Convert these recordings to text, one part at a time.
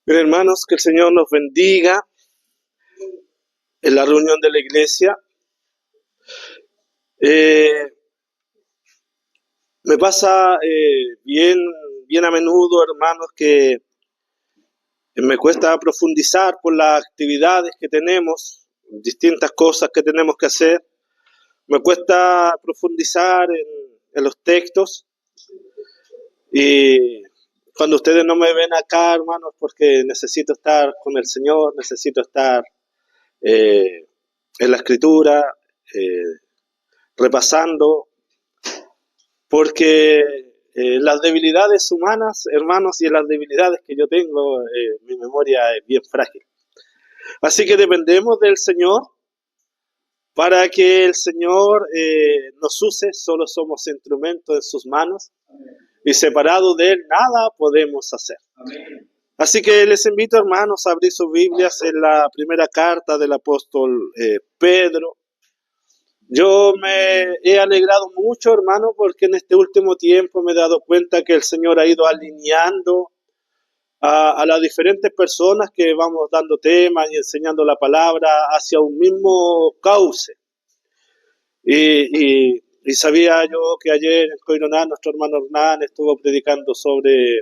Bien, hermanos, que el Señor nos bendiga en la reunión de la iglesia. Eh, Me pasa bien a menudo, hermanos, que me cuesta profundizar por las actividades que tenemos, distintas cosas que tenemos que hacer. Me cuesta profundizar en los textos y cuando ustedes no me ven acá, hermanos, porque necesito estar con el Señor, necesito estar eh, en la Escritura, repasando, porque las debilidades humanas, hermanos, y las debilidades que yo tengo, mi memoria es bien frágil. Así que dependemos del Señor para que el Señor nos use, solo somos instrumentos en sus manos y separados de Él nada podemos hacer. Así que les invito, hermanos, a abrir sus Biblias en la primera carta del apóstol Pedro. Yo me he alegrado mucho, hermano, porque en este último tiempo me he dado cuenta que el Señor ha ido alineando a las diferentes personas que vamos dando temas y enseñando la palabra hacia un mismo cauce. Y sabía yo que ayer en Coironá nuestro hermano Hernán estuvo predicando sobre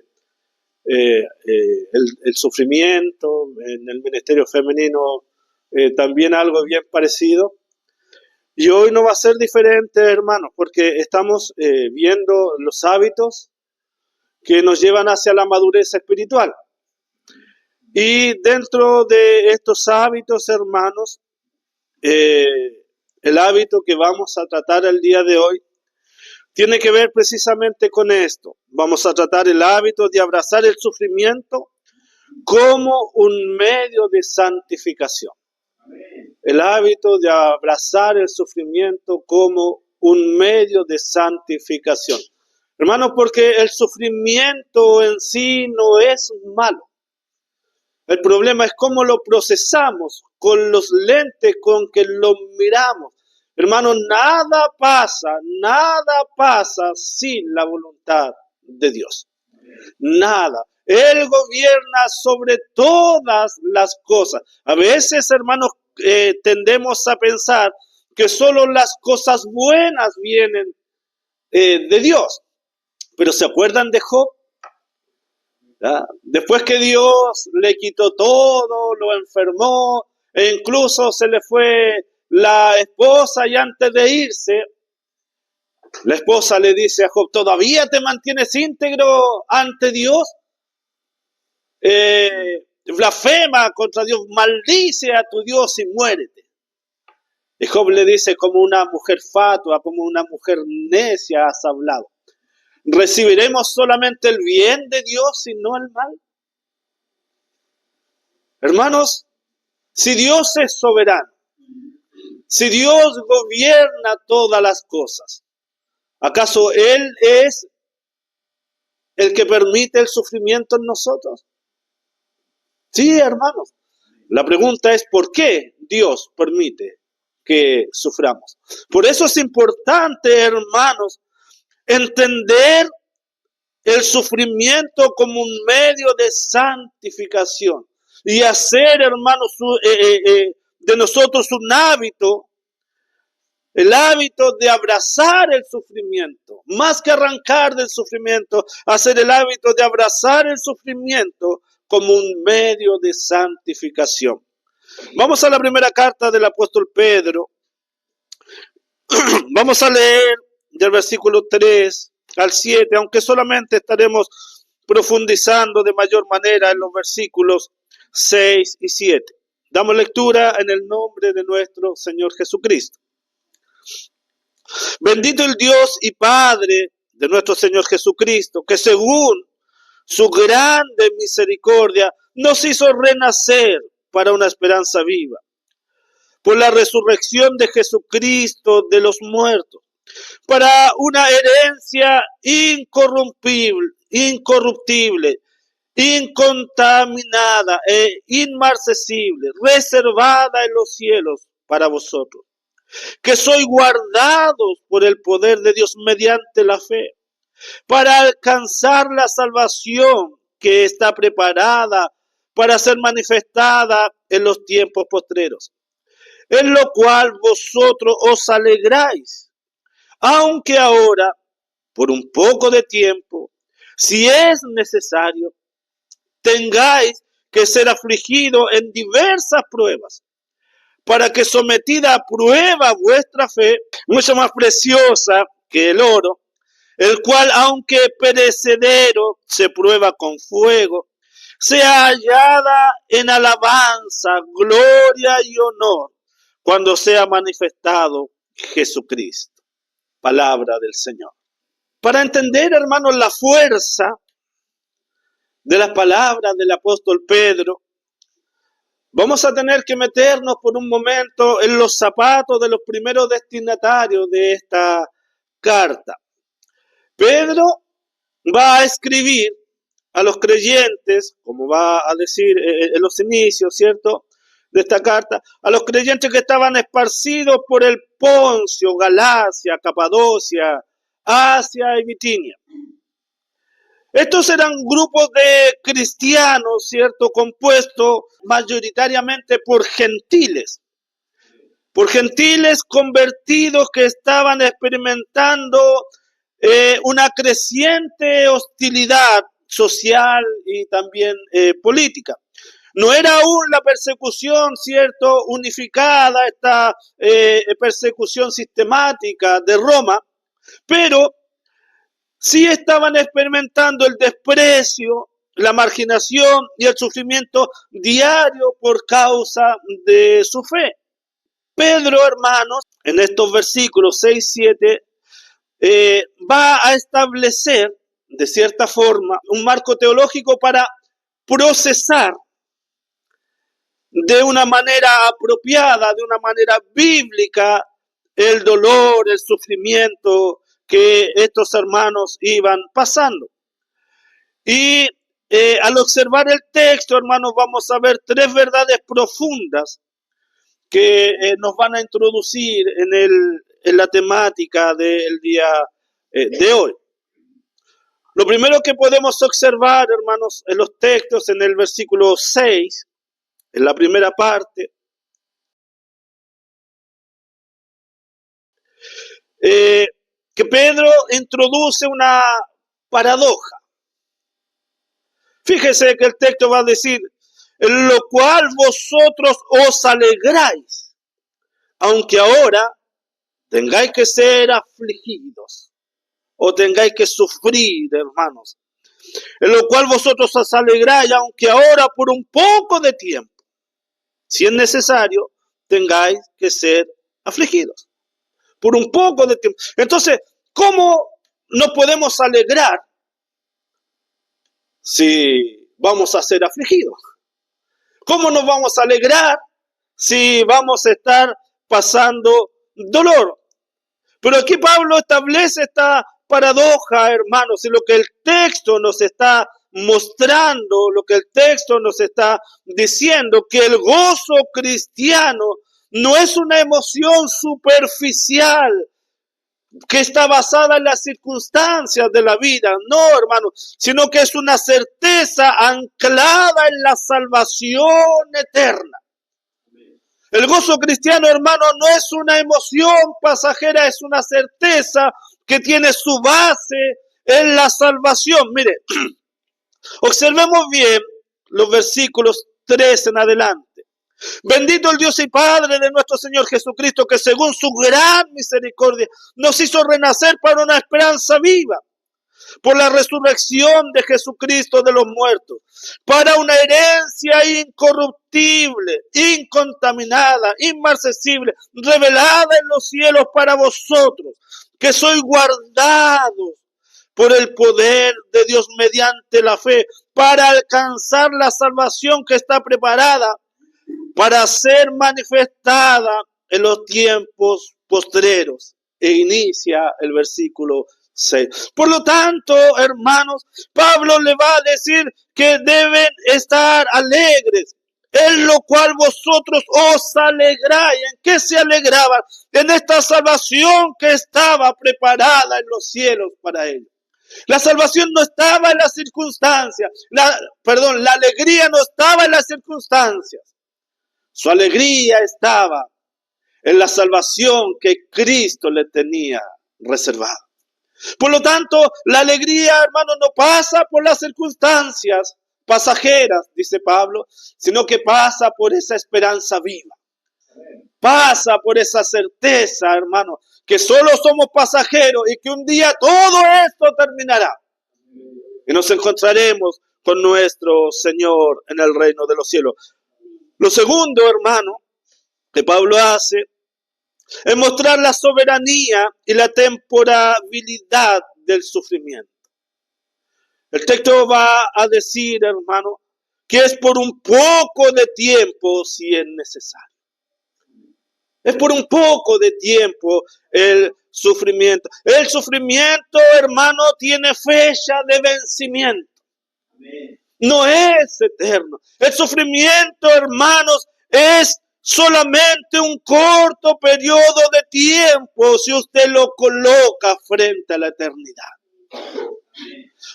el sufrimiento, en el ministerio femenino también algo bien parecido. Y hoy no va a ser diferente, hermanos, porque estamos viendo los hábitos que nos llevan hacia la madurez espiritual. Y dentro de estos hábitos, hermanos, el hábito que vamos a tratar el día de hoy tiene que ver precisamente con esto. Vamos a tratar el hábito de abrazar el sufrimiento como un medio de santificación. El hábito de abrazar el sufrimiento como un medio de santificación. Hermanos, porque el sufrimiento en sí no es malo. El problema es cómo lo procesamos, con los lentes con que lo miramos. Hermanos, nada pasa sin la voluntad de Dios. Nada. Él gobierna sobre todas las cosas. A veces, hermanos, tendemos a pensar que solo las cosas buenas vienen de Dios. Pero ¿se acuerdan de Job? ¿Ya? Después que Dios le quitó todo, lo enfermó, e incluso se le fue la esposa y antes de irse, la esposa le dice a Job, ¿todavía te mantienes íntegro ante Dios? Blasfema contra Dios, maldice a tu Dios y muérete. Y Job le dice, como una mujer fatua, como una mujer necia has hablado. ¿Recibiremos solamente el bien de Dios y no el mal? Hermanos, si Dios es soberano, si Dios gobierna todas las cosas, ¿acaso Él es el que permite el sufrimiento en nosotros? Sí, hermanos. La pregunta es, ¿por qué Dios permite que suframos? Por eso es importante, hermanos, entender el sufrimiento como un medio de santificación y hacer, hermanos, de nosotros un hábito, el hábito de abrazar el sufrimiento, más que arrancar del sufrimiento, hacer el hábito de abrazar el sufrimiento como un medio de santificación. Vamos a la primera carta del apóstol Pedro. Vamos a leer del versículo 3 al 7, aunque solamente estaremos profundizando de mayor manera en los versículos 6 y 7. Damos lectura en el nombre de nuestro Señor Jesucristo. Bendito el Dios y Padre de nuestro Señor Jesucristo, que según su grande misericordia nos hizo renacer para una esperanza viva, por la resurrección de Jesucristo de los muertos, para una herencia incorruptible, incontaminada e inmarcesible, reservada en los cielos para vosotros, que sois guardados por el poder de Dios mediante la fe, para alcanzar la salvación que está preparada para ser manifestada en los tiempos postreros, en lo cual vosotros os alegráis, aunque ahora, por un poco de tiempo, si es necesario, tengáis que ser afligidos en diversas pruebas, para que sometida a prueba vuestra fe, mucho más preciosa que el oro, el cual, aunque perecedero, se prueba con fuego, sea hallada en alabanza, gloria y honor, cuando sea manifestado Jesucristo. Palabra del Señor. Para entender, hermanos, la fuerza de las palabras del apóstol Pedro, vamos a tener que meternos por un momento en los zapatos de los primeros destinatarios de esta carta. Pedro va a escribir a los creyentes, como va a decir en los inicios, ¿cierto?, de esta carta, a los creyentes que estaban esparcidos por el Poncio, Galacia, Capadocia, Asia y Bitinia. Estos eran grupos de cristianos, ¿cierto?, compuestos mayoritariamente por gentiles convertidos que estaban experimentando una creciente hostilidad social y también política. No era aún la persecución, ¿cierto?, unificada, esta persecución sistemática de Roma, pero sí estaban experimentando el desprecio, la marginación y el sufrimiento diario por causa de su fe. Pedro, hermanos, en estos versículos 6, 7, va a establecer, de cierta forma, un marco teológico para procesar de una manera apropiada, de una manera bíblica, el dolor, el sufrimiento que estos hermanos iban pasando. Y al observar el texto, hermanos, vamos a ver tres verdades profundas que nos van a introducir en la temática del día de hoy. Lo primero que podemos observar, hermanos, en los textos, en el versículo 6, en la primera parte, que Pedro introduce una paradoja. Fíjese que el texto va a decir, en lo cual vosotros os alegráis, aunque ahora tengáis que ser afligidos o tengáis que sufrir, hermanos. En lo cual vosotros os alegráis, aunque ahora por un poco de tiempo, si es necesario, tengáis que ser afligidos. Por un poco de tiempo. Entonces, ¿cómo nos podemos alegrar si vamos a ser afligidos? ¿Cómo nos vamos a alegrar si vamos a estar pasando dolor? Pero aquí Pablo establece esta paradoja, hermanos, y lo que el texto nos está mostrando, lo que el texto nos está diciendo, que el gozo cristiano no es una emoción superficial que está basada en las circunstancias de la vida, no, hermanos, sino que es una certeza anclada en la salvación eterna. El gozo cristiano, hermano, no es una emoción pasajera, es una certeza que tiene su base en la salvación. Mire, observemos bien los versículos 3 en adelante. Bendito el Dios y Padre de nuestro Señor Jesucristo, que según su gran misericordia nos hizo renacer para una esperanza viva, por la resurrección de Jesucristo de los muertos, para una herencia incorruptible, incontaminada, inmarcesible, revelada en los cielos para vosotros, que sois guardados por el poder de Dios mediante la fe, para alcanzar la salvación que está preparada para ser manifestada en los tiempos postreros. E inicia el versículo 6. Por lo tanto, hermanos, Pablo le va a decir que deben estar alegres, en lo cual vosotros os alegráis. ¿En qué se alegraban? En esta salvación que estaba preparada en los cielos para ellos. La salvación no estaba en las circunstancias. La alegría no estaba en las circunstancias. Su alegría estaba en la salvación que Cristo le tenía reservada. Por lo tanto, la alegría, hermano, no pasa por las circunstancias pasajeras, dice Pablo, sino que pasa por esa esperanza viva. Pasa por esa certeza, hermano, que solo somos pasajeros y que un día todo esto terminará. Y nos encontraremos con nuestro Señor en el reino de los cielos. Lo segundo, hermano, que Pablo hace es mostrar la soberanía y la temporalidad del sufrimiento. El texto va a decir, hermano, que es por un poco de tiempo si es necesario. Es por un poco de tiempo el sufrimiento. El sufrimiento, hermano, tiene fecha de vencimiento. No es eterno. El sufrimiento, hermanos, es solamente un corto periodo de tiempo si usted lo coloca frente a la eternidad.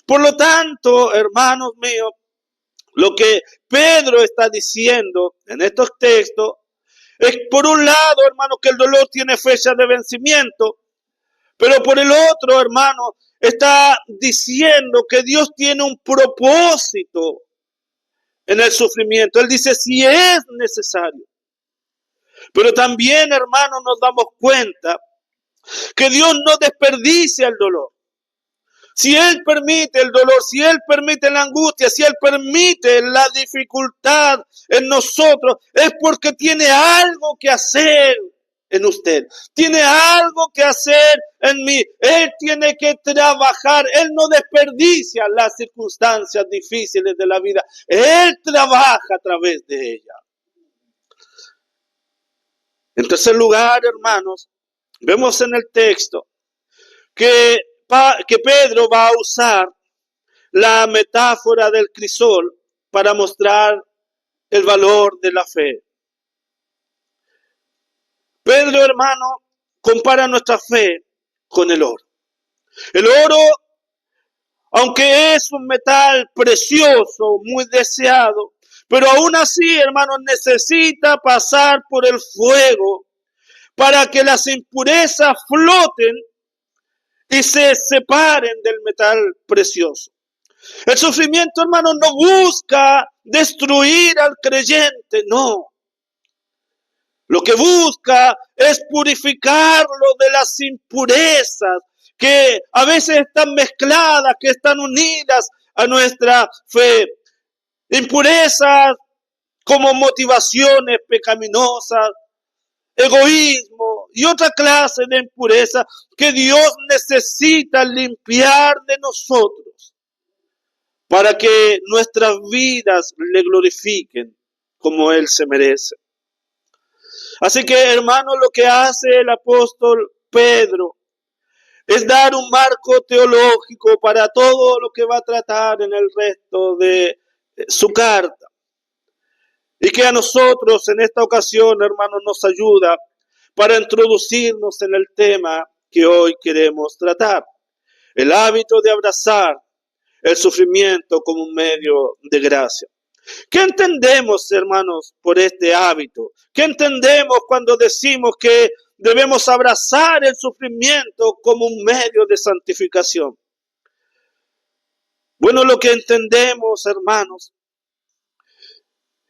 Por lo tanto, hermanos míos, lo que Pedro está diciendo en estos textos es, por un lado, hermano, que el dolor tiene fecha de vencimiento, pero por el otro, hermano, está diciendo que Dios tiene un propósito en el sufrimiento. Él dice, si es necesario. Pero también, hermano, nos damos cuenta que Dios no desperdicia el dolor. Si Él permite el dolor, si Él permite la angustia, si Él permite la dificultad en nosotros, es porque tiene algo que hacer en usted. Tiene algo que hacer en mí. Él tiene que trabajar. Él no desperdicia las circunstancias difíciles de la vida. Él trabaja a través de ellas. En tercer lugar, hermanos, vemos en el texto que Pedro va a usar la metáfora del crisol para mostrar el valor de la fe. Pedro, hermano, compara nuestra fe con el oro. El oro, aunque es un metal precioso, muy deseado, pero aún así, hermano, necesita pasar por el fuego para que las impurezas floten y se separen del metal precioso. El sufrimiento, hermano, no busca destruir al creyente, no. Lo que busca es purificarlo de las impurezas que a veces están mezcladas, que están unidas a nuestra fe. Impurezas como motivaciones pecaminosas, egoísmo y otra clase de impureza que Dios necesita limpiar de nosotros para que nuestras vidas le glorifiquen como Él se merece. Así que, hermano, lo que hace el apóstol Pedro es dar un marco teológico para todo lo que va a tratar en el resto de su carta. Y que a nosotros en esta ocasión, hermano, nos ayuda para introducirnos en el tema que hoy queremos tratar. El hábito de abrazar el sufrimiento como un medio de gracia. ¿Qué entendemos, hermanos, por este hábito? ¿Qué entendemos cuando decimos que debemos abrazar el sufrimiento como un medio de santificación? Bueno, lo que entendemos, hermanos,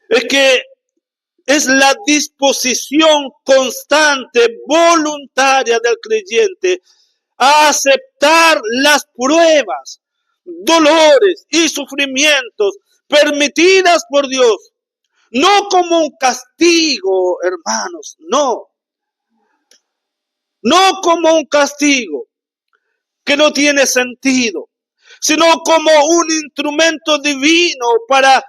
es que es la disposición constante, voluntaria del creyente a aceptar las pruebas, dolores y sufrimientos permitidas por Dios, no como un castigo, hermanos, no como un castigo que no tiene sentido, sino como un instrumento divino para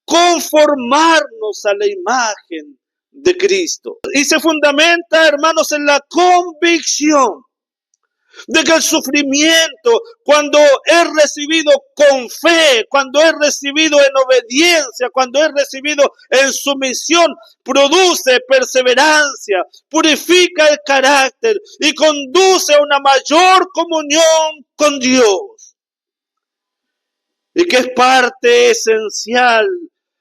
conformarnos a la imagen de Cristo. Y se fundamenta, hermanos, en la convicción de que el sufrimiento, cuando es recibido con fe, cuando es recibido en obediencia, cuando es recibido en sumisión, produce perseverancia, purifica el carácter y conduce a una mayor comunión con Dios. y que es parte esencial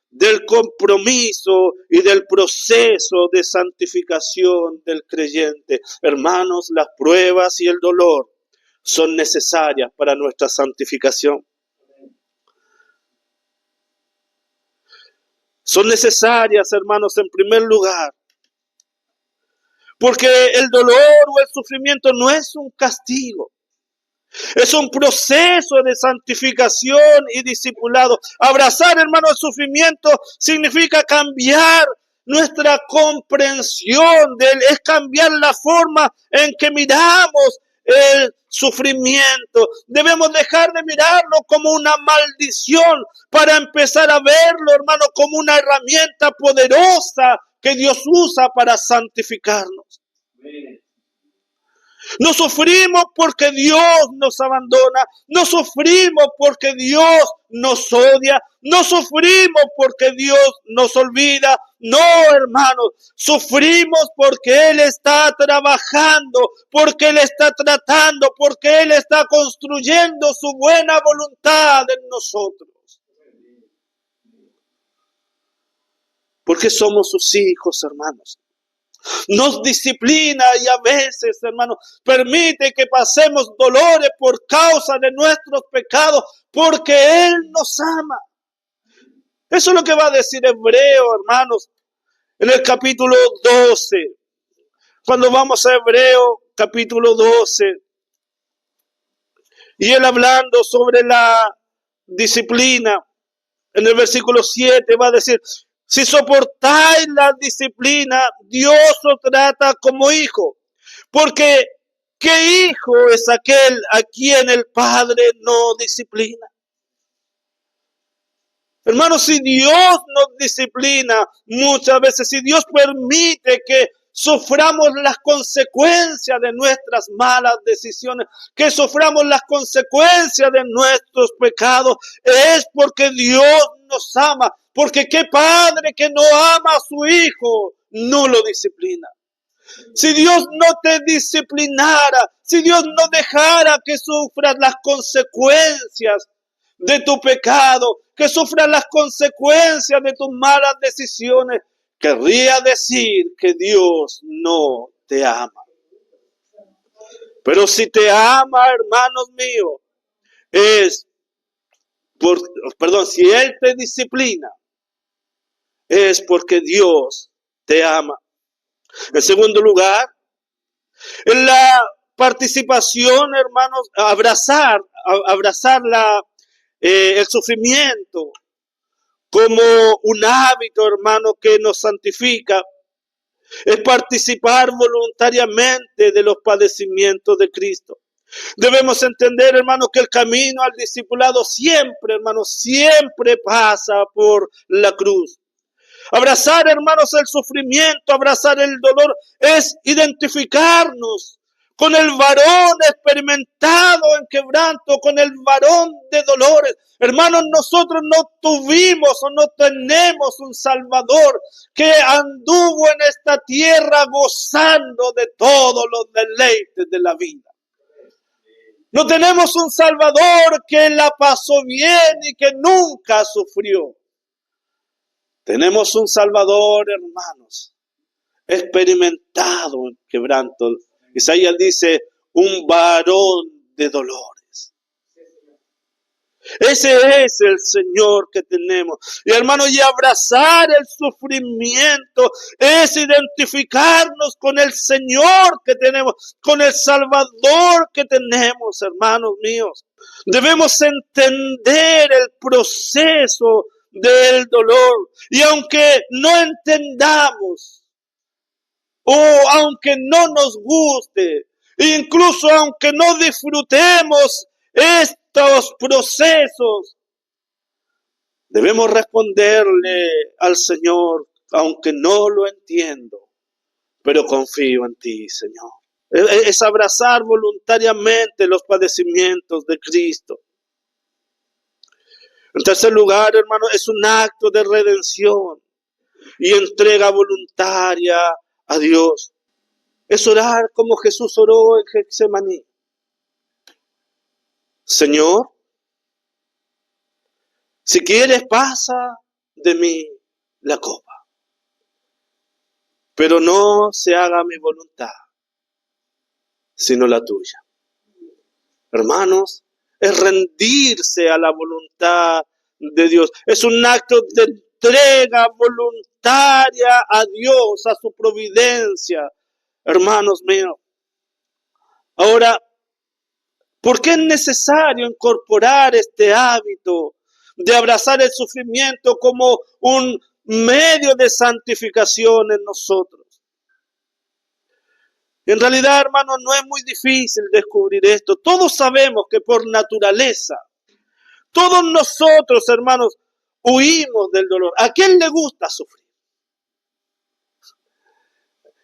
del compromiso y del proceso de santificación del creyente. Hermanos, las pruebas y el dolor son necesarias para nuestra santificación. Son necesarias, hermanos, en primer lugar, porque el dolor o el sufrimiento no es un castigo. Es un proceso de santificación y discipulado. Abrazar, hermano, el sufrimiento significa cambiar nuestra comprensión de él. Es cambiar la forma en que miramos el sufrimiento. Debemos dejar de mirarlo como una maldición para empezar a verlo, hermano, como una herramienta poderosa que Dios usa para santificarnos. No sufrimos porque Dios nos abandona, no sufrimos porque Dios nos odia, no sufrimos porque Dios nos olvida. No, hermanos, sufrimos porque Él está trabajando, porque Él está tratando, porque Él está construyendo su buena voluntad en nosotros. Porque somos sus hijos, hermanos. Nos disciplina y a veces, hermano, permite que pasemos dolores por causa de nuestros pecados, porque Él nos ama. Eso es lo que va a decir Hebreo, hermanos, en el capítulo 12. Cuando vamos a Hebreo, capítulo 12, y él hablando sobre la disciplina, en el versículo 7 va a decir: si soportáis la disciplina, Dios os trata como hijo. Porque ¿qué hijo es aquel a quien el Padre no disciplina? Hermanos, si Dios nos disciplina muchas veces, si Dios permite que suframos las consecuencias de nuestras malas decisiones, que suframos las consecuencias de nuestros pecados, es porque Dios nos ama. Porque qué padre que no ama a su hijo no lo disciplina. Si Dios no te disciplinara, si Dios no dejara que sufras las consecuencias de tu pecado, que sufras las consecuencias de tus malas decisiones, querría decir que Dios no te ama. Pero si te ama, hermanos míos, si Él te disciplina, es porque Dios te ama. En segundo lugar, en la participación, hermanos, abrazar el sufrimiento como un hábito, hermano, que nos santifica, es participar voluntariamente de los padecimientos de Cristo. Debemos entender, hermanos, que el camino al discipulado siempre, hermanos, siempre pasa por la cruz. Abrazar, hermanos, el sufrimiento, abrazar el dolor, es identificarnos con el varón experimentado en quebranto, con el varón de dolores. Hermanos, nosotros no tuvimos o no tenemos un Salvador que anduvo en esta tierra gozando de todos los deleites de la vida. No tenemos un Salvador que la pasó bien y que nunca sufrió. Tenemos un Salvador, hermanos, experimentado en quebranto. Isaías dice, un varón de dolores. Ese es el Señor que tenemos. Y hermanos, y abrazar el sufrimiento es identificarnos con el Señor que tenemos, con el Salvador que tenemos, hermanos míos. Debemos entender el proceso del dolor. Y aunque no entendamos, o aunque no nos guste, incluso aunque no disfrutemos estos procesos, debemos responderle al Señor: aunque no lo entiendo, pero confío en ti, Señor. Es abrazar voluntariamente los padecimientos de Cristo. En tercer lugar, hermano, es un acto de redención y entrega voluntaria a Dios. Es orar como Jesús oró en Getsemaní. Señor, Si quieres, pasa de mí la copa, pero no se haga mi voluntad, sino la tuya. Hermanos, es rendirse a la voluntad de Dios. Es un acto de entrega voluntaria a Dios, a su providencia, hermanos míos. Ahora, ¿por qué es necesario incorporar este hábito de abrazar el sufrimiento como un medio de santificación en nosotros? En realidad, hermanos, no es muy difícil descubrir esto. Todos sabemos que por naturaleza, todos nosotros, hermanos, huimos del dolor. ¿A quién le gusta sufrir?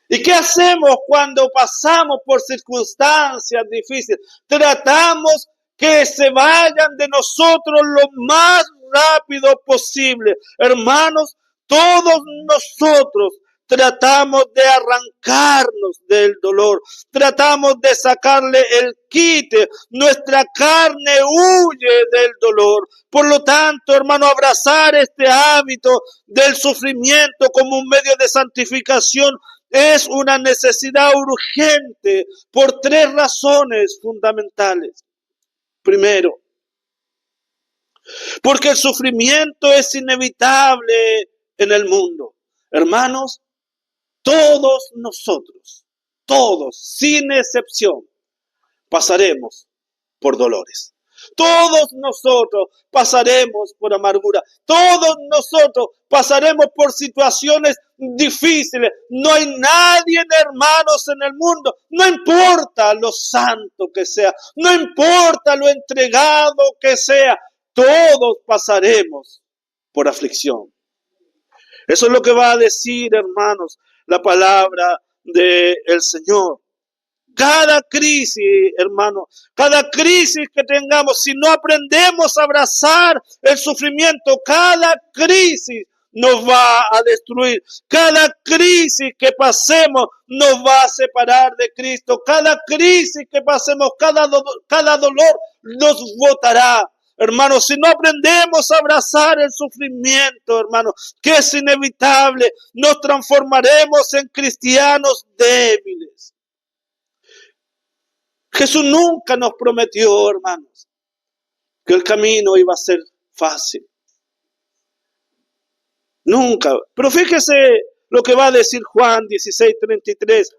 ¿Y qué hacemos cuando pasamos por circunstancias difíciles? Tratamos que se vayan de nosotros lo más rápido posible. Hermanos, todos nosotros tratamos de arrancarnos del dolor. Tratamos de sacarle el quite. Nuestra carne huye del dolor. Por lo tanto, hermano, abrazar este hábito del sufrimiento como un medio de santificación es una necesidad urgente por 3 razones fundamentales. Primero, porque el sufrimiento es inevitable en el mundo. Hermanos, todos nosotros, todos, sin excepción, pasaremos por dolores. Todos nosotros pasaremos por amargura. Todos nosotros pasaremos por situaciones difíciles. No hay nadie, hermanos, en el mundo. No importa lo santo que sea. No importa lo entregado que sea. Todos pasaremos por aflicción. Eso es lo que va a decir, hermanos, la palabra del Señor. Cada crisis, hermano, cada crisis que tengamos, si no aprendemos a abrazar el sufrimiento, cada crisis nos va a destruir. Cada crisis que pasemos nos va a separar de Cristo. Cada crisis que pasemos, cada dolor nos botará. Hermanos, si no aprendemos a abrazar el sufrimiento, hermanos, que es inevitable, nos transformaremos en cristianos débiles. Jesús nunca nos prometió, hermanos, que el camino iba a ser fácil. Nunca. Pero fíjese lo que va a decir Juan 16:33.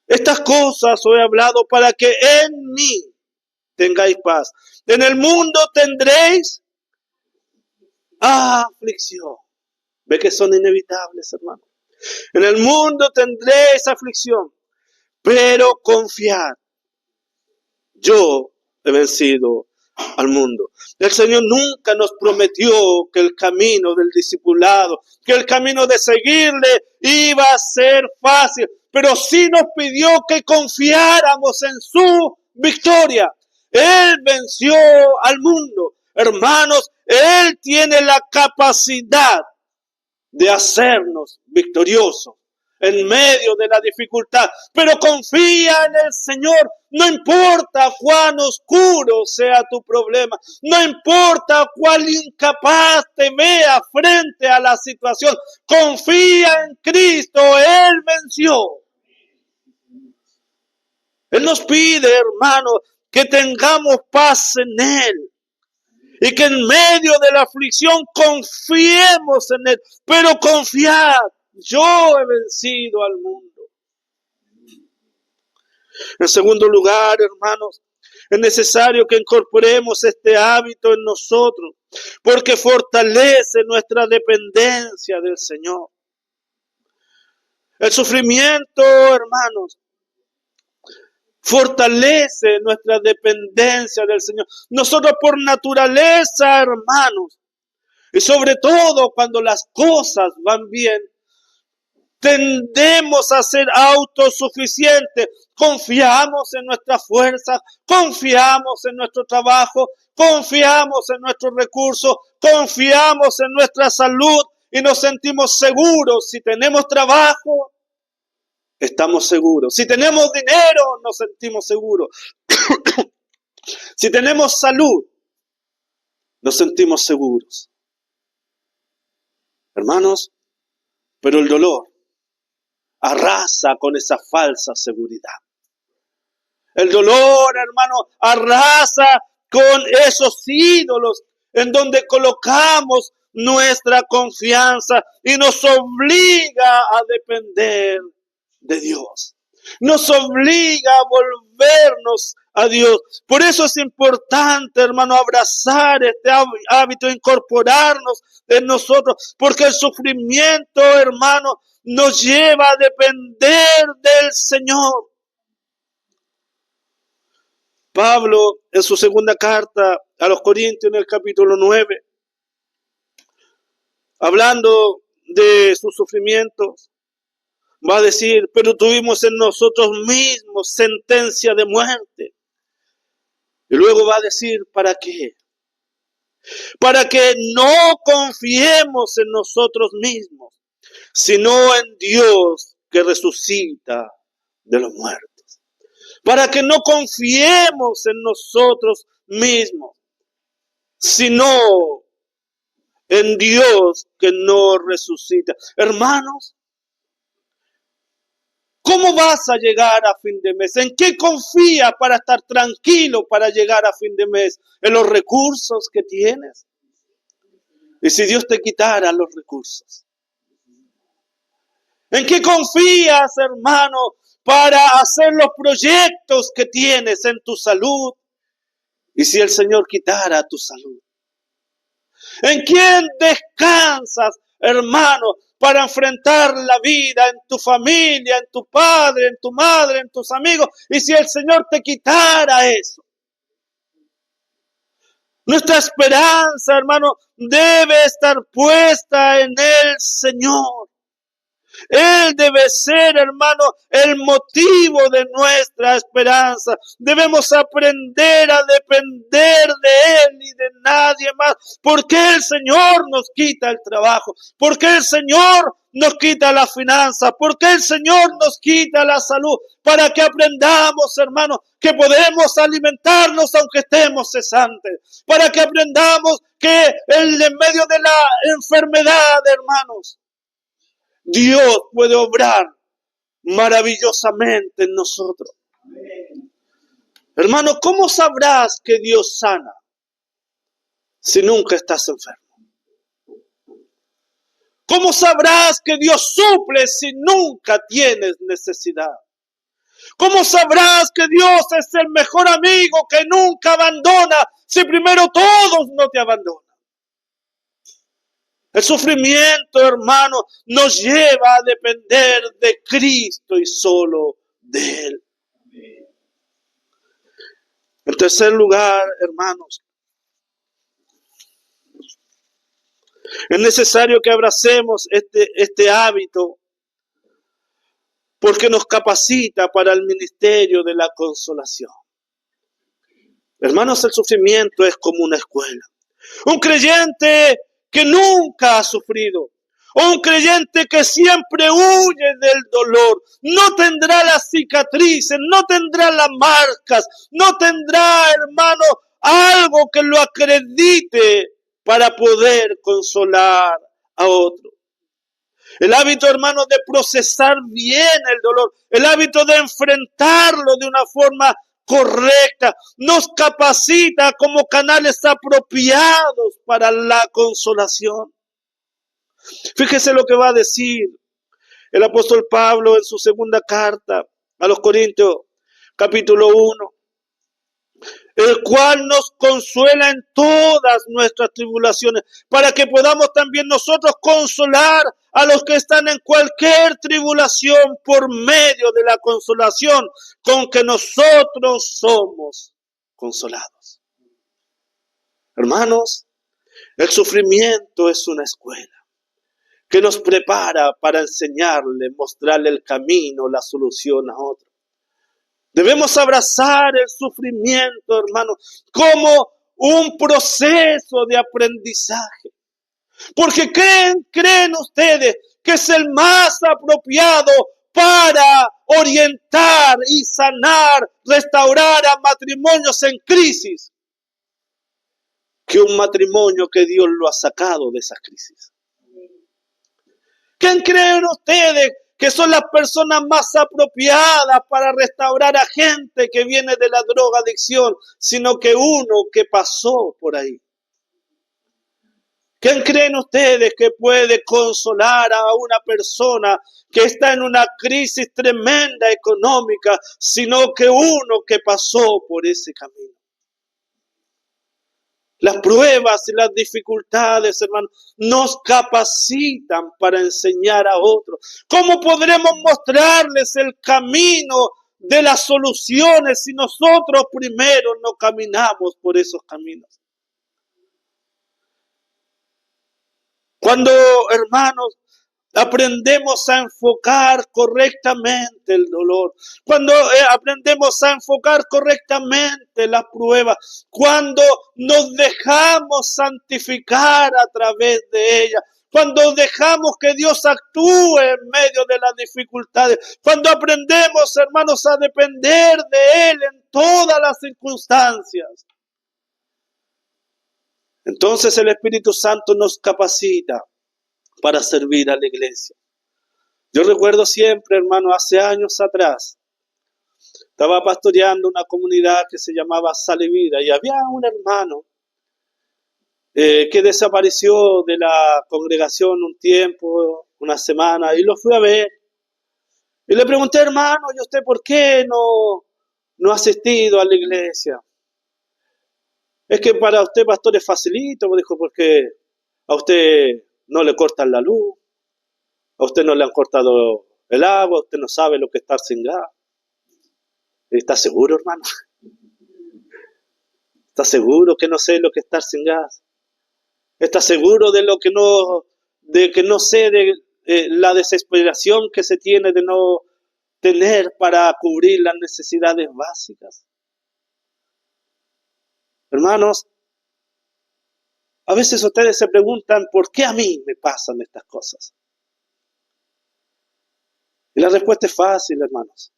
Estas cosas os he hablado para que en mí tengáis paz. En el mundo tendréis aflicción. ¿Ve que son inevitables, hermanos? En el mundo tendréis aflicción. Pero confiad, yo he vencido al mundo. El Señor nunca nos prometió que el camino del discipulado, que el camino de seguirle iba a ser fácil, pero sí nos pidió que confiáramos en su victoria. Él venció al mundo. Hermanos, Él tiene la capacidad de hacernos victoriosos en medio de la dificultad, pero confía en el Señor. No importa cuán oscuro sea tu problema, no importa cuán incapaz te veas frente a la situación, confía en Cristo, Él venció. Él nos pide, hermanos, que tengamos paz en Él. Y que en medio de la aflicción confiemos en Él. Pero confiad, yo he vencido al mundo. En segundo lugar, hermanos, es necesario que incorporemos este hábito en nosotros, porque fortalece nuestra dependencia del Señor. El sufrimiento, hermanos, fortalece nuestra dependencia del Señor. Nosotros por naturaleza, hermanos, y sobre todo cuando las cosas van bien, tendemos a ser autosuficientes. Confiamos en nuestras fuerzas, confiamos en nuestro trabajo, confiamos en nuestros recursos, confiamos en nuestra salud y nos sentimos seguros. Si tenemos trabajo, estamos seguros. Si tenemos dinero, nos sentimos seguros. Si tenemos salud, Nos sentimos seguros. Hermanos, pero el dolor arrasa con esa falsa seguridad. El dolor, hermano, arrasa con esos ídolos en donde colocamos nuestra confianza y nos obliga a depender de Dios. Nos obliga a volvernos a Dios. Por eso es importante, hermano, abrazar este hábito, incorporarnos en nosotros, porque el sufrimiento, hermano, nos lleva a depender del Señor. Pablo, en su segunda carta a los Corintios, en el capítulo 9, hablando de sus sufrimientos, va a decir, pero tuvimos en nosotros mismos sentencia de muerte. Y luego va a decir, ¿para qué? Para que no confiemos en nosotros mismos, sino en Dios que resucita de los muertos. Para que no confiemos en nosotros mismos, sino en Dios que nos resucita. Hermanos, ¿cómo vas a llegar a fin de mes? ¿En qué confías para estar tranquilo para llegar a fin de mes? ¿En los recursos que tienes? ¿Y si Dios te quitara los recursos? ¿En qué confías, hermano, para hacer los proyectos que tienes en tu salud? ¿Y si el Señor quitara tu salud? ¿En quién descansas, hermano, para enfrentar la vida en tu familia, en tu padre, en tu madre, en tus amigos? ¿Y si el Señor te quitara eso? Nuestra esperanza, hermano, debe estar puesta en el Señor. Él debe ser, hermano, el motivo de nuestra esperanza. Debemos aprender a depender de Él y de nadie más. Porque el Señor nos quita el trabajo. Porque el Señor nos quita la finanza. Porque el Señor nos quita la salud. Para que aprendamos, hermano, que podemos alimentarnos aunque estemos cesantes. Para que aprendamos que en medio de la enfermedad, hermanos, Dios puede obrar maravillosamente en nosotros. Hermano, ¿cómo sabrás que Dios sana si nunca estás enfermo? ¿Cómo sabrás que Dios suple si nunca tienes necesidad? ¿Cómo sabrás que Dios es el mejor amigo que nunca abandona si primero todos no te abandonan? El sufrimiento, hermano, nos lleva a depender de Cristo y solo de Él. En tercer lugar, hermanos, es necesario que abracemos este hábito porque nos capacita para el ministerio de la consolación. Hermanos, el sufrimiento es como una escuela. Un creyente que nunca ha sufrido, o un creyente que siempre huye del dolor, no tendrá las cicatrices, no tendrá las marcas, no tendrá, hermano, algo que lo acredite para poder consolar a otro. El hábito, hermano, de procesar bien el dolor, el hábito de enfrentarlo de una forma correcta, nos capacita como canales apropiados para la consolación. Fíjese lo que va a decir el apóstol Pablo en su segunda carta a los Corintios, capítulo 1, el cual nos consuela en todas nuestras tribulaciones, para que podamos también nosotros consolar a los que están en cualquier tribulación por medio de la consolación con que nosotros somos consolados. Hermanos, el sufrimiento es una escuela que nos prepara para enseñarle, mostrarle el camino, la solución a otro. Debemos abrazar el sufrimiento, hermano, como un proceso de aprendizaje. Porque creen ustedes que es el más apropiado para orientar y sanar, restaurar a matrimonios en crisis. que un matrimonio que Dios lo ha sacado de esa crisis. ¿Quién creen ustedes que son las personas más apropiadas para restaurar a gente que viene de la drogadicción, sino que uno que pasó por ahí? ¿Quién creen ustedes que puede consolar a una persona que está en una crisis tremenda económica, sino que uno que pasó por ese camino? Las pruebas y las dificultades, hermanos, nos capacitan para enseñar a otros. ¿Cómo podremos mostrarles el camino de las soluciones si nosotros primero no caminamos por esos caminos? Cuando, hermanos, aprendemos a enfocar correctamente el dolor, cuando aprendemos a enfocar correctamente las pruebas, cuando nos dejamos santificar a través de ellas, cuando dejamos que Dios actúe en medio de las dificultades, cuando aprendemos, hermanos, a depender de Él en todas las circunstancias, entonces el Espíritu Santo nos capacita para servir a la iglesia. Yo recuerdo siempre, hermano, hace años atrás, estaba pastoreando una comunidad que se llamaba Sale Vida y había un hermano que desapareció de la congregación un tiempo, una semana, y lo fui a ver. Y le pregunté, hermano, ¿y usted por qué no ha asistido a la iglesia? Es que para usted, pastor, es facilito, me dijo, porque a usted no le cortan la luz, a usted no le han cortado el agua, usted no sabe lo que es estar sin gas. ¿Está seguro, hermano? ¿Está seguro que no sé lo que es estar sin gas? ¿Está seguro de lo que no sé de la desesperación que se tiene de no tener para cubrir las necesidades básicas? Hermanos, a veces ustedes se preguntan, ¿por qué a mí me pasan estas cosas? Y la respuesta es fácil, hermanos.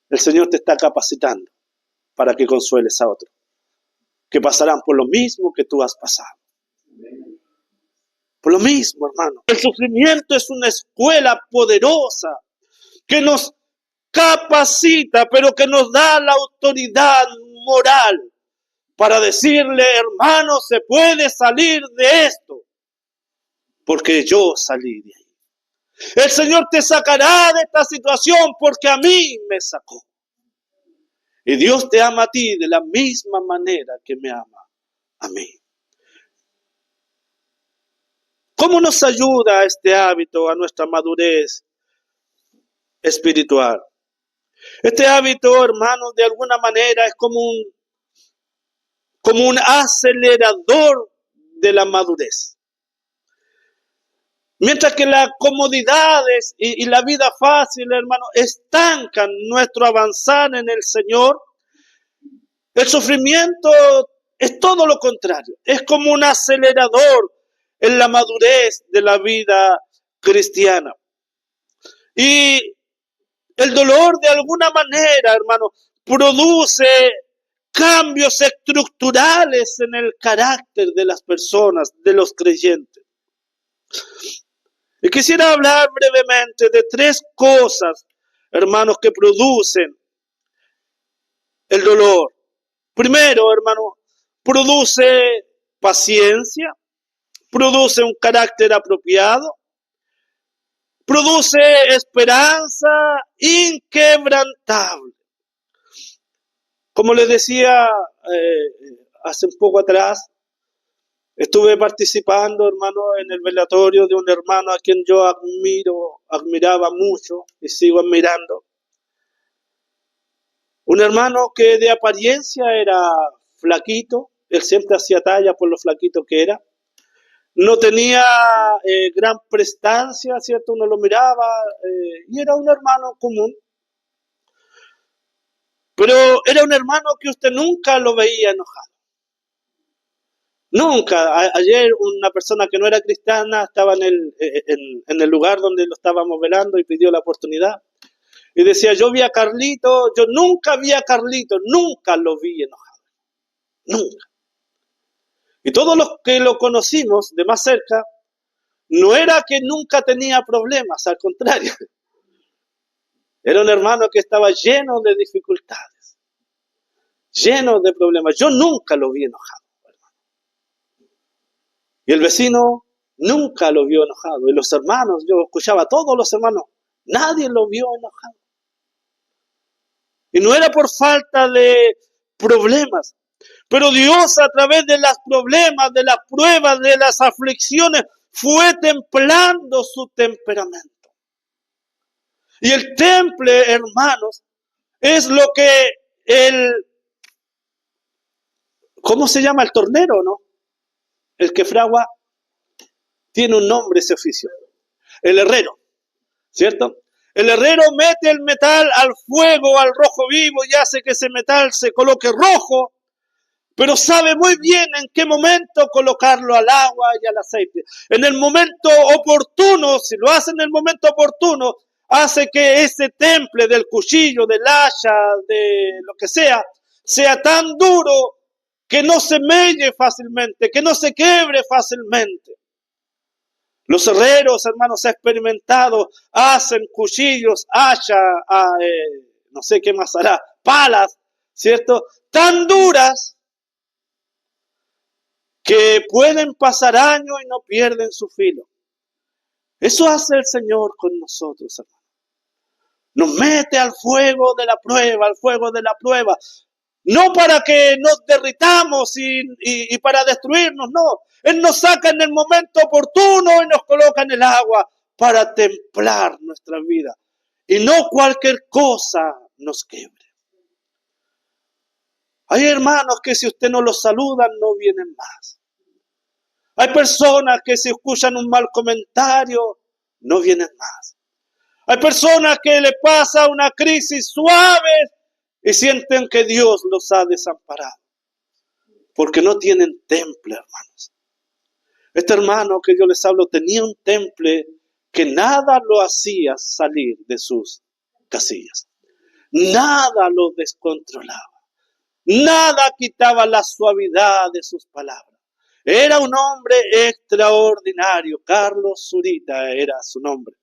El Señor te está capacitando para que consueles a otros, que pasarán por lo mismo que tú has pasado. Por lo mismo, hermano. El sufrimiento es una escuela poderosa que nos capacita, pero que nos da la autoridad moral para decirle, hermano, se puede salir de esto, porque yo salí de ahí. El Señor te sacará de esta situación porque a mí me sacó. Y Dios te ama a ti de la misma manera que me ama a mí. ¿Cómo nos ayuda este hábito a nuestra madurez espiritual? Este hábito, hermanos, de alguna manera es como un acelerador de la madurez. Mientras que las comodidades y la vida fácil, hermano, estancan nuestro avanzar en el Señor, el sufrimiento es todo lo contrario. Es como un acelerador en la madurez de la vida cristiana. Y el dolor, de alguna manera, hermano, produce cambios estructurales en el carácter de las personas, de los creyentes. Y quisiera hablar brevemente de 3 cosas, hermanos, que producen el dolor. Primero, hermano, produce paciencia, produce un carácter apropiado, produce esperanza inquebrantable. Como les decía hace un poco atrás, estuve participando, hermano, en el velatorio de un hermano a quien yo admiraba mucho y sigo admirando. Un hermano que de apariencia era flaquito, él siempre hacía talla por lo flaquito que era. No tenía gran prestancia, ¿cierto? Uno lo miraba y era un hermano común. Pero era un hermano que usted nunca lo veía enojado. Nunca. Ayer una persona que no era cristiana estaba en el lugar donde lo estábamos velando y pidió la oportunidad. Y decía, yo vi a Carlito, yo nunca vi a Carlito, nunca lo vi enojado. Nunca. Y todos los que lo conocimos de más cerca, no era que nunca tenía problemas, al contrario. Era un hermano que estaba lleno de dificultades, lleno de problemas. Yo nunca lo vi enojado. Y el vecino nunca lo vio enojado. Y los hermanos, yo escuchaba a todos los hermanos, nadie lo vio enojado. Y no era por falta de problemas. Pero Dios, a través de los problemas, de las pruebas, de las aflicciones, fue templando su temperamento. Y el temple, hermanos, es lo que ¿cómo se llama? El tornero, ¿no? El que fragua, tiene un nombre ese oficio. El herrero, ¿cierto? El herrero mete el metal al fuego, al rojo vivo, y hace que ese metal se coloque rojo, pero sabe muy bien en qué momento colocarlo al agua y al aceite. En el momento oportuno, si lo hace en el momento oportuno, hace que ese temple del cuchillo, del hacha, de lo que sea tan duro que no se melle fácilmente, que no se quiebre fácilmente. Los herreros, hermanos, experimentados, hacen cuchillos, hacha, no sé qué más hará, palas, ¿cierto? Tan duras que pueden pasar años y no pierden su filo. Eso hace el Señor con nosotros, hermanos. Nos mete al fuego de la prueba, al fuego de la prueba. No para que nos derritamos y para destruirnos, no. Él nos saca en el momento oportuno y nos coloca en el agua para templar nuestra vida. Y no cualquier cosa nos quiebre. Hay hermanos que si usted no los saluda, no vienen más. Hay personas que si escuchan un mal comentario, no vienen más. Hay personas que le pasa una crisis suave y sienten que Dios los ha desamparado. Porque no tienen temple, hermanos. Este hermano que yo les hablo tenía un temple que nada lo hacía salir de sus casillas. Nada lo descontrolaba. Nada quitaba la suavidad de sus palabras. Era un hombre extraordinario. Carlos Zurita era su nombre.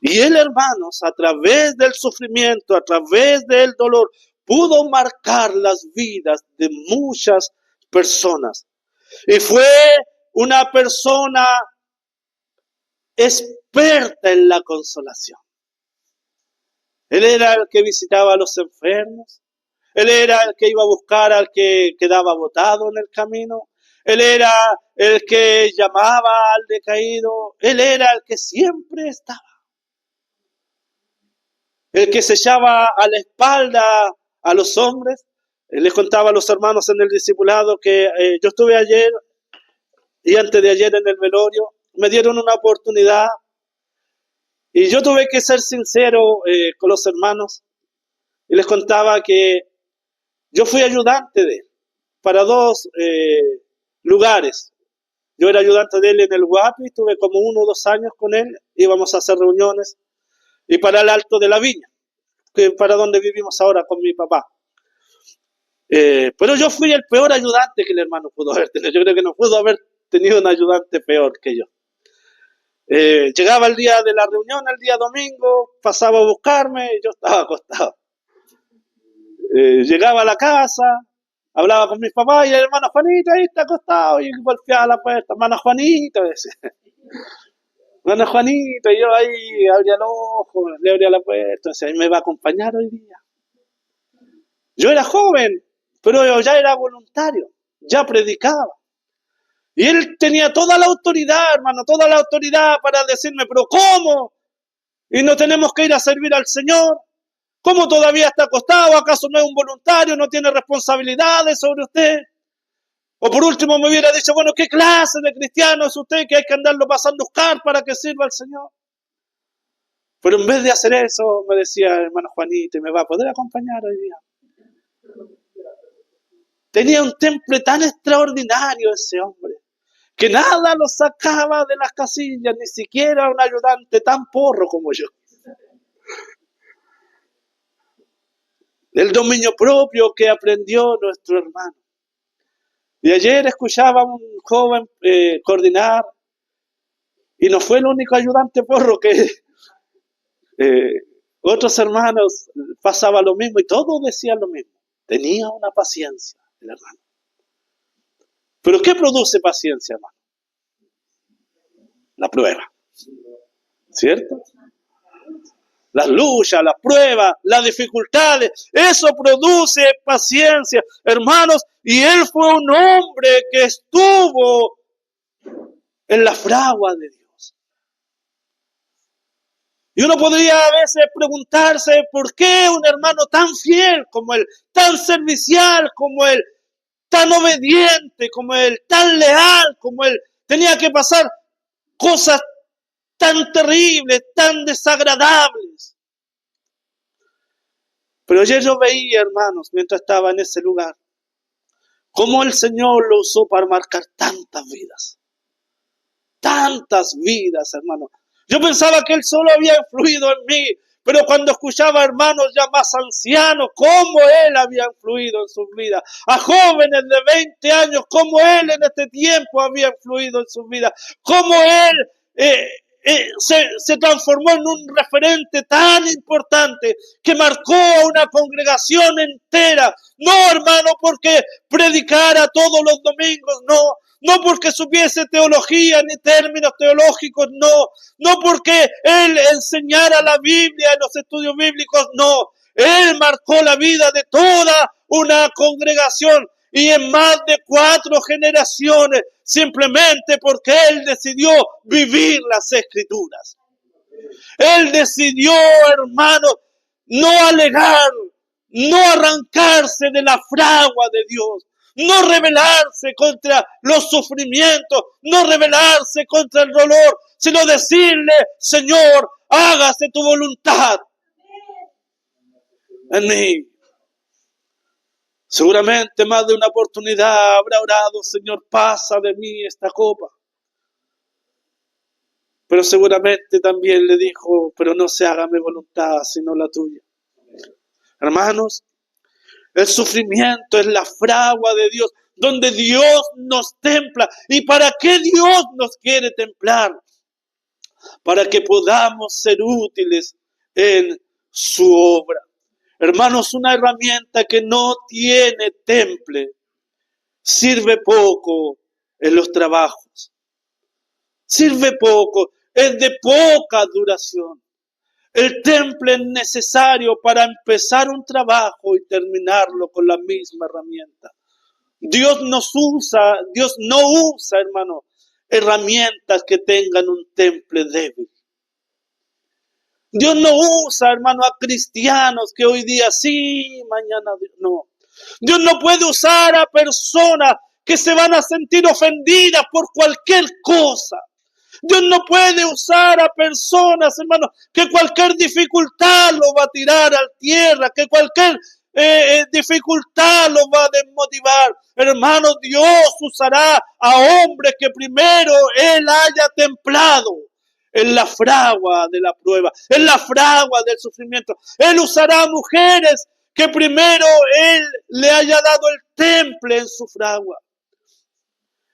Y él, hermanos, a través del sufrimiento, a través del dolor, pudo marcar las vidas de muchas personas. Y fue una persona experta en la consolación. Él era el que visitaba a los enfermos. Él era el que iba a buscar al que quedaba botado en el camino. Él era el que llamaba al decaído. Él era el que siempre estaba. El que se echaba a la espalda a los hombres. Les contaba a los hermanos en el discipulado que yo estuve ayer y antes de ayer en el velorio. Me dieron una oportunidad y yo tuve que ser sincero con los hermanos. Y les contaba que yo fui ayudante de él para dos lugares. Yo era ayudante de él en el Guapi, estuve como 1 o 2 años con él, íbamos a hacer reuniones. Y para el Alto de la Viña, que para donde vivimos ahora con mi papá. Pero yo fui el peor ayudante que el hermano pudo haber tenido. Yo creo que no pudo haber tenido un ayudante peor que yo. Llegaba el día de la reunión, el día domingo, pasaba a buscarme y yo estaba acostado. Llegaba a la casa, hablaba con mis papás y el hermano Juanito ahí está acostado y golpeaba la puerta. Hermano Juanito, decía. Hermano Juanito, y yo ahí abría el ojo, le abría la puerta, o sea, me va a acompañar hoy día. Yo era joven, pero yo ya era voluntario, ya predicaba. Y él tenía toda la autoridad, hermano, toda la autoridad para decirme, pero ¿cómo? ¿Y no tenemos que ir a servir al Señor? ¿Cómo todavía está acostado? ¿Acaso no es un voluntario? ¿No tiene responsabilidades sobre usted? O por último me hubiera dicho, bueno, ¿qué clase de cristiano es usted que hay que andarlo pasando a buscar para que sirva al Señor? Pero en vez de hacer eso, me decía, hermano Juanito, ¿me va a poder acompañar hoy día? Tenía un temple tan extraordinario ese hombre, que nada lo sacaba de las casillas, ni siquiera un ayudante tan porro como yo. El dominio propio que aprendió nuestro hermano. Y ayer escuchaba a un joven coordinar, y no fue el único ayudante porro que otros hermanos pasaba lo mismo y todos decían lo mismo. Tenía una paciencia el hermano. ¿Pero qué produce paciencia, hermano? La prueba, ¿cierto? Las luchas, las pruebas, las dificultades, eso produce paciencia, hermanos. Y él fue un hombre que estuvo en la fragua de Dios. Y uno podría a veces preguntarse por qué un hermano tan fiel como él, tan servicial como él, tan obediente como él, tan leal como él, tenía que pasar cosas tan terribles, tan desagradables. Pero ayer yo veía, hermanos, mientras estaba en ese lugar, cómo el Señor lo usó para marcar tantas vidas. Tantas vidas, hermanos. Yo pensaba que Él solo había influido en mí, pero cuando escuchaba a hermanos ya más ancianos, cómo Él había influido en sus vidas. A jóvenes de 20 años, cómo Él en este tiempo había influido en sus vidas. Cómo Él se transformó en un referente tan importante que marcó a una congregación entera. No, hermano, porque predicara todos los domingos, no. No porque supiese teología ni términos teológicos, no. No porque él enseñara la Biblia en los estudios bíblicos, no. Él marcó la vida de toda una congregación y en más de 4 generaciones, simplemente porque él decidió vivir las Escrituras. Él decidió, hermano, no alegar, no arrancarse de la fragua de Dios, no rebelarse contra los sufrimientos, no rebelarse contra el dolor, sino decirle, Señor, hágase tu voluntad en mí. Seguramente más de una oportunidad habrá orado, Señor, pasa de mí esta copa. Pero seguramente también le dijo, pero no se haga mi voluntad, sino la tuya. Hermanos, el sufrimiento es la fragua de Dios, donde Dios nos templa. ¿Y para qué Dios nos quiere templar? Para que podamos ser útiles en su obra. Hermanos, una herramienta que no tiene temple sirve poco en los trabajos. Sirve poco, es de poca duración. El temple es necesario para empezar un trabajo y terminarlo con la misma herramienta. Dios no usa, hermano, herramientas que tengan un temple débil. Dios no usa, hermano, a cristianos que hoy día sí, mañana no. Dios no puede usar a personas que se van a sentir ofendidas por cualquier cosa. Dios no puede usar a personas, hermano, que cualquier dificultad lo va a tirar a tierra, que cualquier dificultad lo va a desmotivar. Hermano, Dios usará a hombres que primero Él haya templado en la fragua de la prueba, en la fragua del sufrimiento. Él usará a mujeres que primero Él le haya dado el temple en su fragua.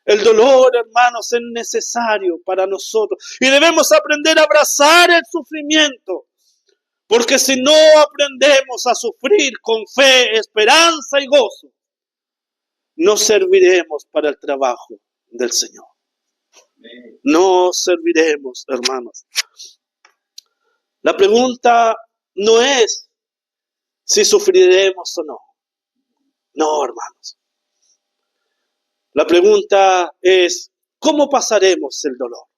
El dolor, hermanos, es necesario para nosotros y debemos aprender a abrazar el sufrimiento, porque si no aprendemos a sufrir con fe, esperanza y gozo, no serviremos para el trabajo del Señor. No serviremos, hermanos. La pregunta no es si sufriremos o no. No, hermanos. La pregunta es, ¿cómo pasaremos el dolor?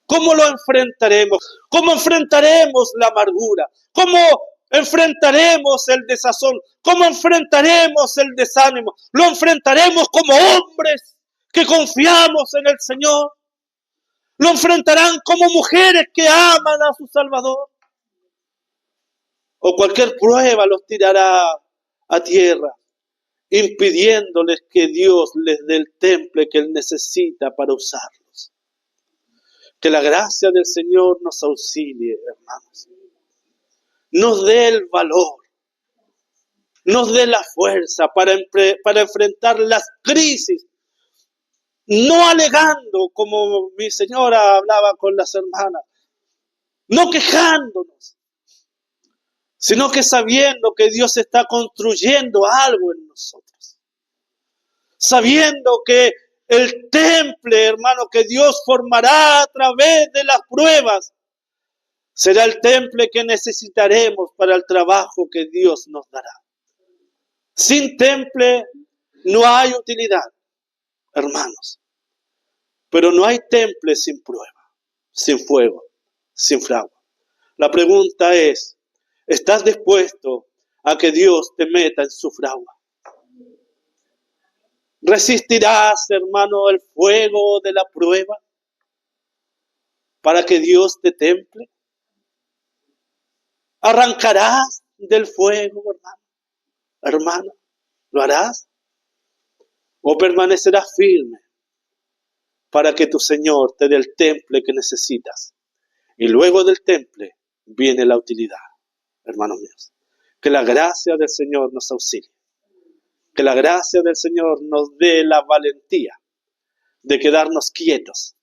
¿Cómo lo enfrentaremos? ¿Cómo enfrentaremos la amargura? ¿Cómo enfrentaremos el desazón? ¿Cómo enfrentaremos el desánimo? ¿Lo enfrentaremos como hombres que confiamos en el Señor? ¿Lo enfrentarán como mujeres que aman a su Salvador? ¿O cualquier prueba los tirará a tierra, impidiéndoles que Dios les dé el temple que Él necesita para usarlos? Que la gracia del Señor nos auxilie, hermanos. Nos dé el valor. nos dé la fuerza para enfrentar las crisis, no alegando como mi señora hablaba con las hermanas, no quejándonos, sino que sabiendo que Dios está construyendo algo en nosotros. Sabiendo que el temple, hermano, que Dios formará a través de las pruebas, será el temple que necesitaremos para el trabajo que Dios nos dará. Sin temple no hay utilidad, hermanos. Pero no hay temple sin prueba, sin fuego, sin fragua. La pregunta es, ¿estás dispuesto a que Dios te meta en su fragua? ¿Resistirás, hermano, el fuego de la prueba para que Dios te temple? ¿Arrancarás del fuego, hermano? Hermana, ¿lo harás? ¿O permanecerás firme para que tu Señor te dé el temple que necesitas? Y luego del temple viene la utilidad, hermanos míos. Que la gracia del Señor nos auxilie. Que la gracia del Señor nos dé la valentía de quedarnos quietos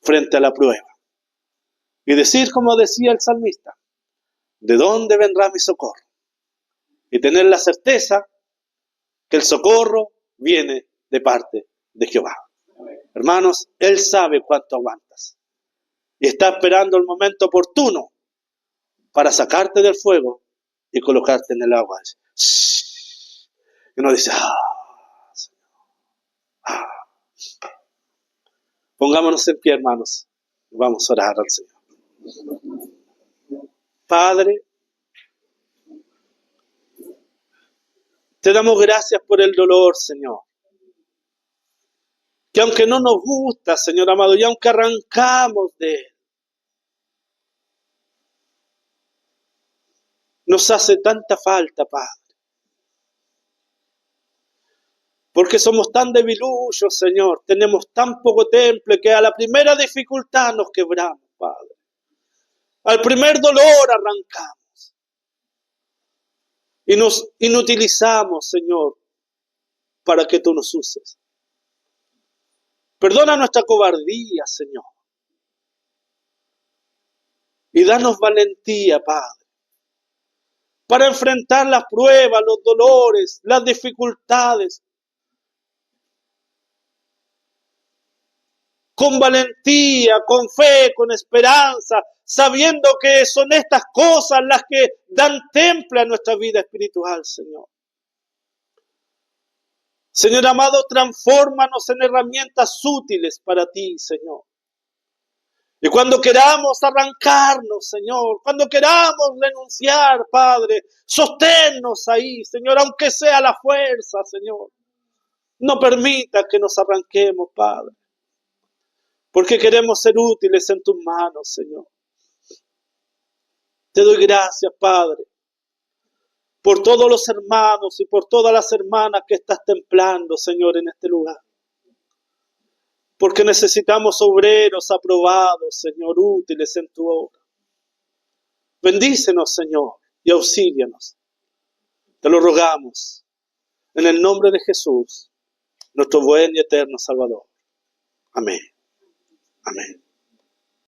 frente a la prueba. Y decir, como decía el salmista, ¿de dónde vendrá mi socorro? Y tener la certeza que el socorro viene de parte de Jehová. Hermanos, Él sabe cuánto aguantas. Y está esperando el momento oportuno para sacarte del fuego y colocarte en el agua. Y uno dice, Señor. Pongámonos en pie, hermanos. Vamos a orar al Señor. Padre, te damos gracias por el dolor, Señor. Que aunque no nos gusta, Señor amado, y aunque arrancamos de Él, nos hace tanta falta, Padre. Porque somos tan debilullos, Señor. Tenemos tan poco temple que a la primera dificultad nos quebramos, Padre. Al primer dolor arrancamos. Y nos inutilizamos, Señor, para que tú nos uses. Perdona nuestra cobardía, Señor. Y danos valentía, Padre, para enfrentar las pruebas, los dolores, las dificultades. Con valentía, con fe, con esperanza, sabiendo que son estas cosas las que dan temple a nuestra vida espiritual, Señor. Señor amado, transfórmanos en herramientas útiles para ti, Señor. Y cuando queramos arrancarnos, Señor, cuando queramos renunciar, Padre, sosténnos ahí, Señor, aunque sea a la fuerza, Señor. No permita que nos arranquemos, Padre, porque queremos ser útiles en tus manos, Señor. Te doy gracias, Padre, por todos los hermanos y por todas las hermanas que estás templando, Señor, en este lugar. Porque necesitamos obreros aprobados, Señor, útiles en tu obra. Bendícenos, Señor, y auxílianos. Te lo rogamos en el nombre de Jesús, nuestro buen y eterno Salvador. Amén. Amén.